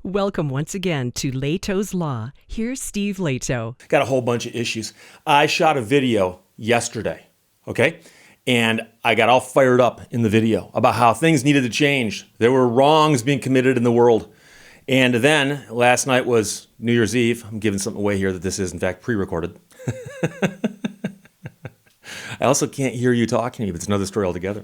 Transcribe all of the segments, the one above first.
Welcome once again to Lehto's Law. Here's Steve Lehto. Got a whole bunch of issues. I shot a video yesterday, okay? And I got all fired up in the video about how things needed to change. There were wrongs being committed in the world. And then last night was New Year's Eve. I'm giving something away here that this is in fact pre-recorded. I also can't hear you talking to me, but it's another story altogether.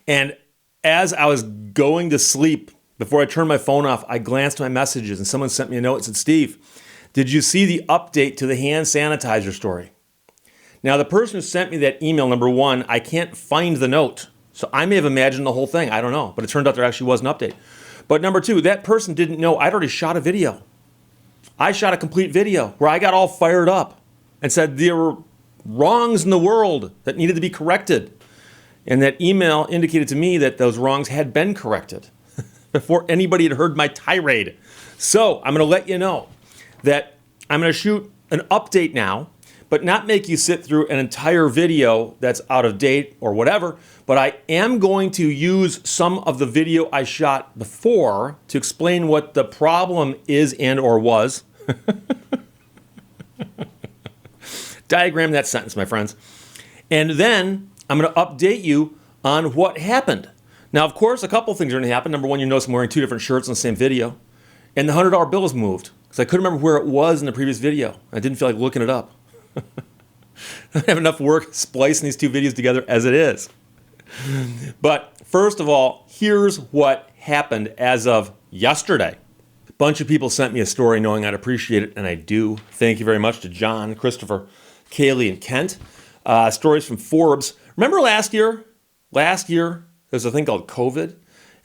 And as I was going to sleep, before I turned my phone off, I glanced at my messages and someone sent me a note and said, Steve, did you see the update to the hand sanitizer story? Now, the person who sent me that email, number one, I can't find the note. So I may have imagined the whole thing. I don't know. But it turned out there actually was an update. But number two, that person didn't know I'd already shot a video. I shot a complete video where I got all fired up and said there were wrongs in the world that needed to be corrected. And that email indicated to me that those wrongs had been corrected before anybody had heard my tirade. So I'm going to let you know that I'm going to shoot an update now, but not make you sit through an entire video that's out of date or whatever. But I am going to use some of the video I shot before to explain what the problem is and or was. Diagram that sentence, my friends. And then I'm going to update you on what happened. Now, of course, a couple things are going to happen. Number one, you notice I'm wearing two different shirts in the same video. And the $100 bill has moved because I couldn't remember where it was in the previous video. I didn't feel like looking it up. I don't have enough work splicing these two videos together as it is. But first of all, here's what happened as of yesterday. A bunch of people sent me a story knowing I'd appreciate it, and I do. Thank you very much to John, Christopher, Kaylee, and Kent. Stories from Forbes. Remember last year? There's a thing called COVID,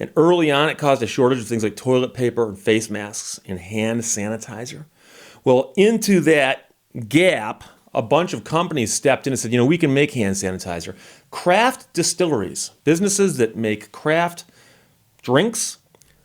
and early on it caused a shortage of things like toilet paper and face masks and hand sanitizer. Well, into that gap, a bunch of companies stepped in and said, we can make hand sanitizer. Craft distilleries, businesses that make craft drinks,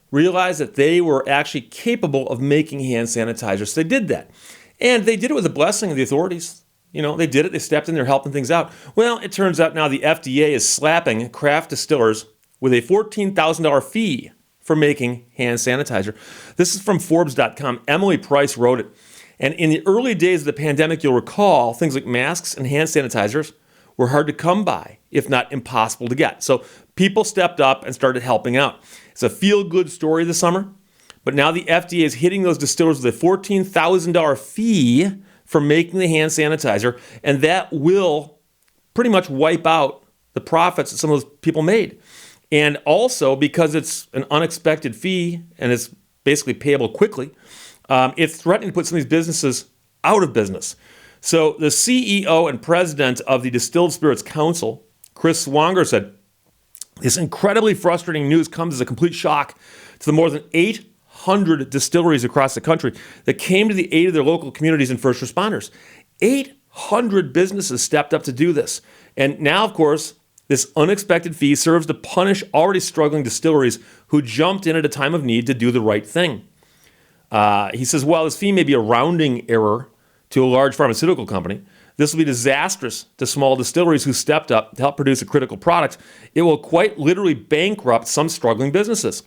realized that they were actually capable of making hand sanitizer, so they did that. And they did it with the blessing of the authorities. They did it. They stepped in. They're helping things out. Well, it turns out now the FDA is slapping craft distillers with a $14,000 fee for making hand sanitizer. This is from Forbes.com. Emily Price wrote it. And in the early days of the pandemic, you'll recall things like masks and hand sanitizers were hard to come by, if not impossible to get. So people stepped up and started helping out. It's a feel-good story this summer. But now the FDA is hitting those distillers with a $14,000 fee for making the hand sanitizer, and that will pretty much wipe out the profits that some of those people made. And also, because it's an unexpected fee and it's basically payable quickly, it's threatening to put some of these businesses out of business. So the CEO and president of the Distilled Spirits Council, Chris Swanger, said, this incredibly frustrating news comes as a complete shock to the more than 800 distilleries across the country that came to the aid of their local communities and first responders. 800 businesses stepped up to do this. And now, of course, this unexpected fee serves to punish already struggling distilleries who jumped in at a time of need to do the right thing. He says, while this fee may be a rounding error to a large pharmaceutical company, this will be disastrous to small distilleries who stepped up to help produce a critical product. It will quite literally bankrupt some struggling businesses.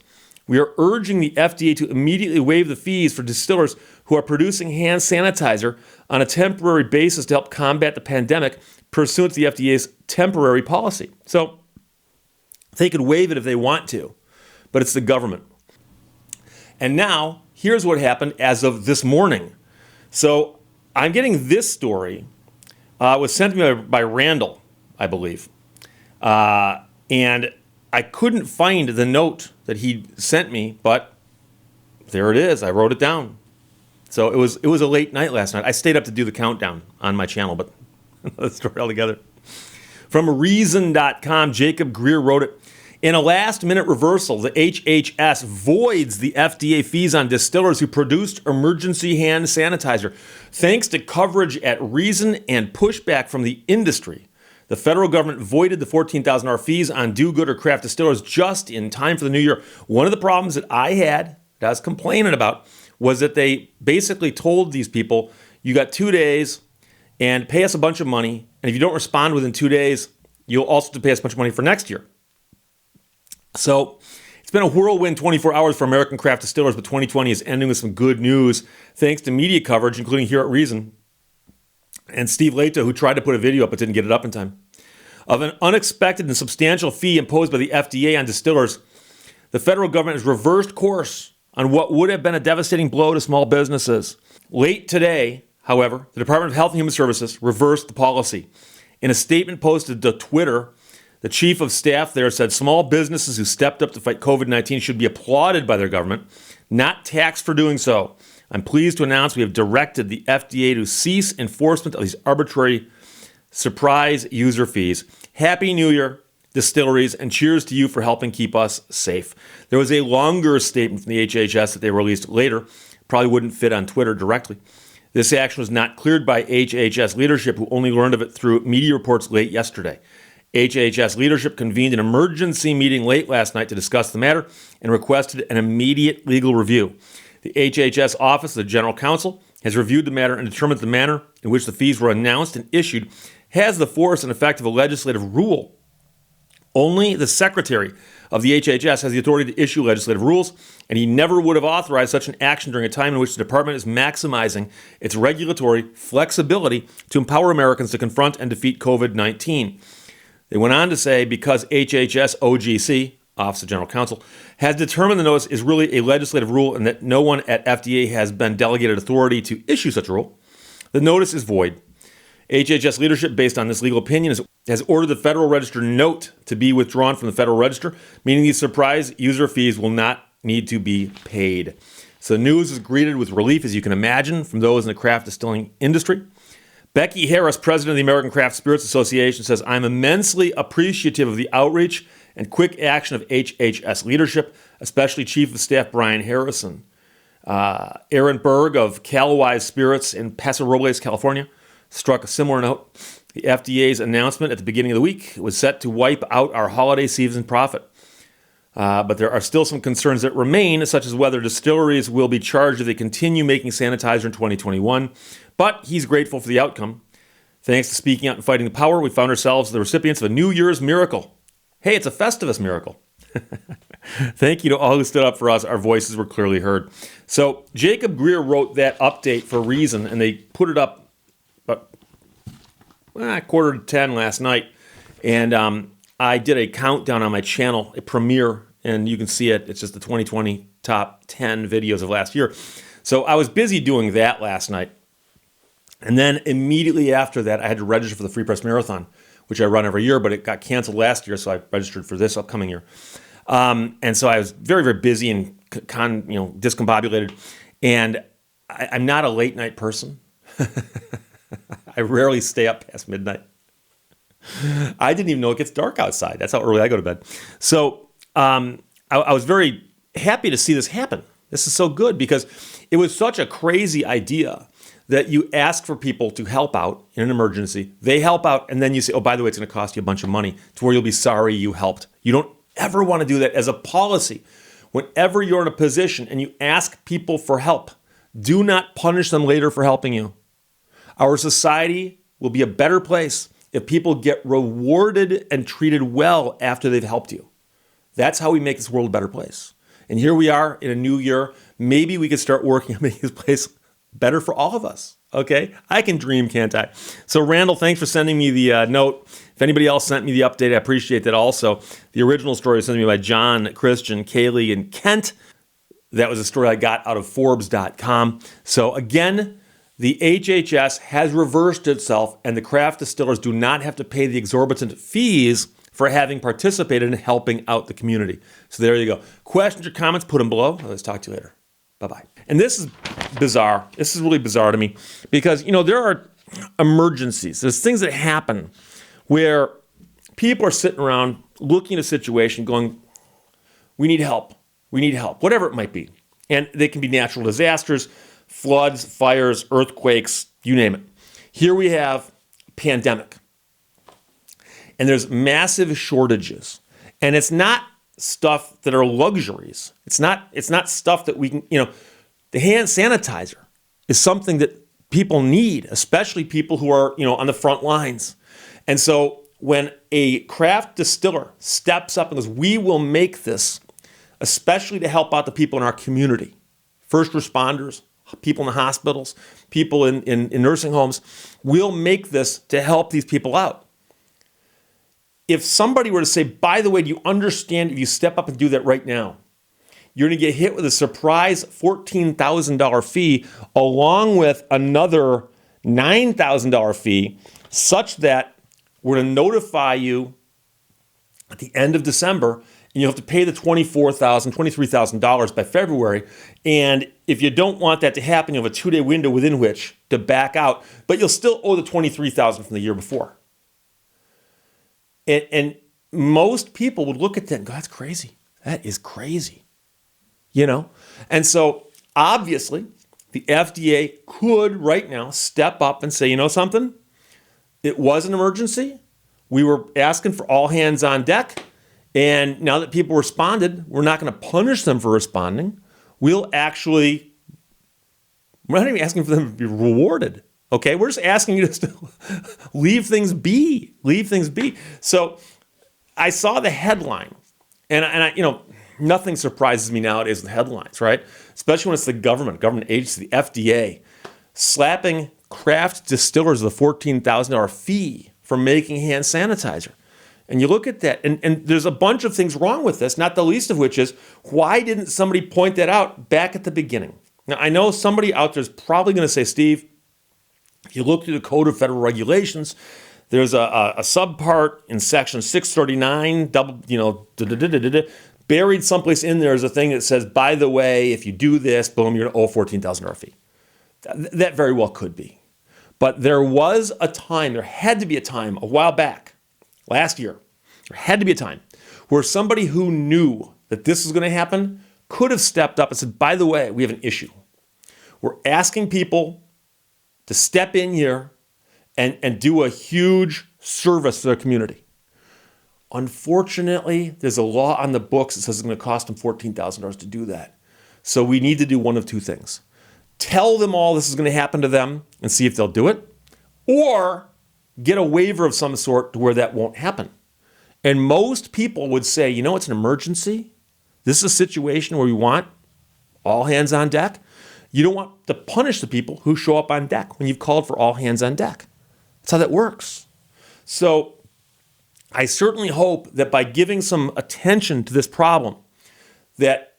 We are urging the FDA to immediately waive the fees for distillers who are producing hand sanitizer on a temporary basis to help combat the pandemic pursuant to the FDA's temporary policy. So they could waive it if they want to, but it's the government. And now, here's what happened as of this morning. So I'm getting this story. It was sent to me by Randall, I believe. And I couldn't find the note that he sent me, but there it is. I wrote it down. So it was a late night last night. I stayed up to do the countdown on my channel, but another story altogether. From Reason.com, Jacob Greer wrote it. In a last-minute reversal, the HHS voids the FDA fees on distillers who produced emergency hand sanitizer. Thanks to coverage at Reason and pushback from the industry, the federal government voided the $14,000 fees on do-good or craft distillers just in time for the new year. One of the problems that I had, that I was complaining about, was that they basically told these people, you got 2 days and pay us a bunch of money, and if you don't respond within 2 days, you'll also have to pay us a bunch of money for next year. So It's been a whirlwind 24 hours for American craft distillers, but 2020 is ending with some good news thanks to media coverage, including here at Reason and Steve Lehto, who tried to put a video up but didn't get it up in time, of an unexpected and substantial fee imposed by the FDA on distillers. The federal government has reversed course on what would have been a devastating blow to small businesses. Late today, however, the Department of Health and Human Services reversed the policy. In a statement posted to Twitter, the chief of staff there said small businesses who stepped up to fight COVID-19 should be applauded by their government, not taxed for doing so. I'm pleased to announce we have directed the FDA to cease enforcement of these arbitrary surprise user fees. Happy New Year, distilleries, and cheers to you for helping keep us safe. There was a longer statement from the HHS that they released later. Probably wouldn't fit on Twitter directly. This action was not cleared by HHS leadership, who only learned of it through media reports late yesterday. HHS leadership convened an emergency meeting late last night to discuss the matter and requested an immediate legal review. The HHS Office of the General Counsel has reviewed the matter and determined the manner in which the fees were announced and issued has the force and effect of a legislative rule. Only the Secretary of the HHS has the authority to issue legislative rules, and he never would have authorized such an action during a time in which the department is maximizing its regulatory flexibility to empower Americans to confront and defeat COVID-19. They went on to say because HHS OGC, Office of General Counsel, has determined the notice is really a legislative rule and that no one at FDA has been delegated authority to issue such a rule, the notice is void. HHS leadership, based on this legal opinion, has ordered the Federal Register note to be withdrawn from the Federal Register, meaning these surprise user fees will not need to be paid. So the news is greeted with relief, as you can imagine, from those in the craft distilling industry. Becky Harris, president of the American Craft Spirits Association, says, I'm immensely appreciative of the outreach and quick action of HHS leadership, especially Chief of Staff Brian Harrison. Aaron Berg of Callaway Spirits in Paso Robles, California, struck a similar note. The FDA's announcement at the beginning of the week was set to wipe out our holiday season profit. But there are still some concerns that remain, such as whether distilleries will be charged if they continue making sanitizer in 2021. But he's grateful for the outcome. Thanks to speaking out and fighting the power, we found ourselves the recipients of a New Year's miracle. Hey, it's a Festivus miracle. Thank you to all who stood up for us. Our voices were clearly heard. So Jacob Greer wrote that update for Reason, and they put it up about 9:45 last night. And I did a countdown on my channel, a premiere, and you can see it. It's just the 2020 top 10 videos of last year. So I was busy doing that last night. And then immediately after that, I had to register for the Free Press Marathon, which I run every year, but it got canceled last year, so I registered for this upcoming year. And so I was very, very busy and discombobulated. And I'm not a late night person. I rarely stay up past midnight. I didn't even know it gets dark outside. That's how early I go to bed. So I was very happy to see this happen. This is so good because it was such a crazy idea that you ask for people to help out in an emergency. They help out, and then you say, oh, by the way, it's going to cost you a bunch of money to where you'll be sorry you helped. You don't ever want to do that as a policy. Whenever you're in a position and you ask people for help, do not punish them later for helping you. Our society will be a better place if people get rewarded and treated well after they've helped you. That's how we make this world a better place. And here we are in a new year. Maybe we could start working on making this place better for all of us. Okay? I can dream, can't I? So Randall, thanks for sending me the note. If anybody else sent me the update, I appreciate that also. The original story was sent to me by John, Christian, Kaylee, and Kent. That was a story I got out of Forbes.com. So again, the HHS has reversed itself, and the craft distillers do not have to pay the exorbitant fees for having participated in helping out the community. So there you go. Questions or comments, put them below. Let's talk to you later. Bye-bye. And this is bizarre. This is really bizarre to me because, there are emergencies. There's things that happen where people are sitting around looking at a situation going, we need help. We need help, whatever it might be. And they can be natural disasters, floods, fires, earthquakes, you name it. Here we have a pandemic. And there's massive shortages. And it's not stuff that are luxuries. It's not stuff that we can, the hand sanitizer is something that people need, especially people who are, on the front lines. And so when a craft distiller steps up and goes, we will make this especially to help out the people in our community, first responders, people in the hospitals, people in nursing homes. We'll make this to help these people out. If somebody were to say, by the way, do you understand if you step up and do that right now, you're going to get hit with a surprise $14,000 fee along with another $9,000 fee, such that we're going to notify you at the end of December, and you have to pay the $24,000, $23,000 by February. And if you don't want that to happen, you have a 2-day window within which to back out, but you'll still owe the $23,000 from the year before. And most people would look at that and go, that's crazy. That is crazy. And so obviously the FDA could right now step up and say, you know something? It was an emergency. We were asking for all hands on deck. And now that people responded, we're not going to punish them for responding. We're not even asking for them to be rewarded. Okay, we're just asking you to still leave things be. So I saw the headline, and I nothing surprises me nowadays with headlines, right? Especially when it's the government agency, the FDA, slapping craft distillers with a $14,000 fee for making hand sanitizer. And you look at that, and there's a bunch of things wrong with this, not the least of which is, why didn't somebody point that out back at the beginning? Now, I know somebody out there is probably going to say, Steve, if you look through the Code of Federal Regulations, there's a subpart in Section 639, buried someplace in there is a thing that says, by the way, if you do this, boom, you're going to owe a $14,000 fee. That very well could be. But there was a time, there had to be a time a while back, last year, there had to be a time where somebody who knew that this was going to happen could have stepped up and said, by the way, we have an issue. We're asking people to step in here and do a huge service to their community. Unfortunately, there's a law on the books that says it's going to cost them $14,000 to do that. So we need to do one of two things. Tell them all this is going to happen to them and see if they'll do it, or get a waiver of some sort to where that won't happen. And most people would say, it's an emergency. This is a situation where we want all hands on deck. You don't want to punish the people who show up on deck when you've called for all hands on deck. That's how that works. So I certainly hope that by giving some attention to this problem, that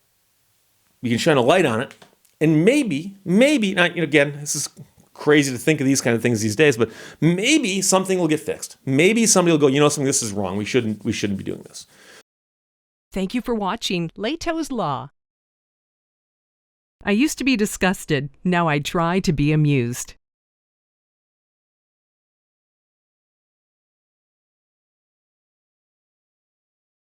we can shine a light on it. And maybe, not, again, this is crazy to think of these kind of things these days, but maybe something will get fixed. Maybe somebody will go, something, this is wrong. We shouldn't be doing this. Thank you for watching Lehto's Law. I used to be disgusted. Now I try to be amused.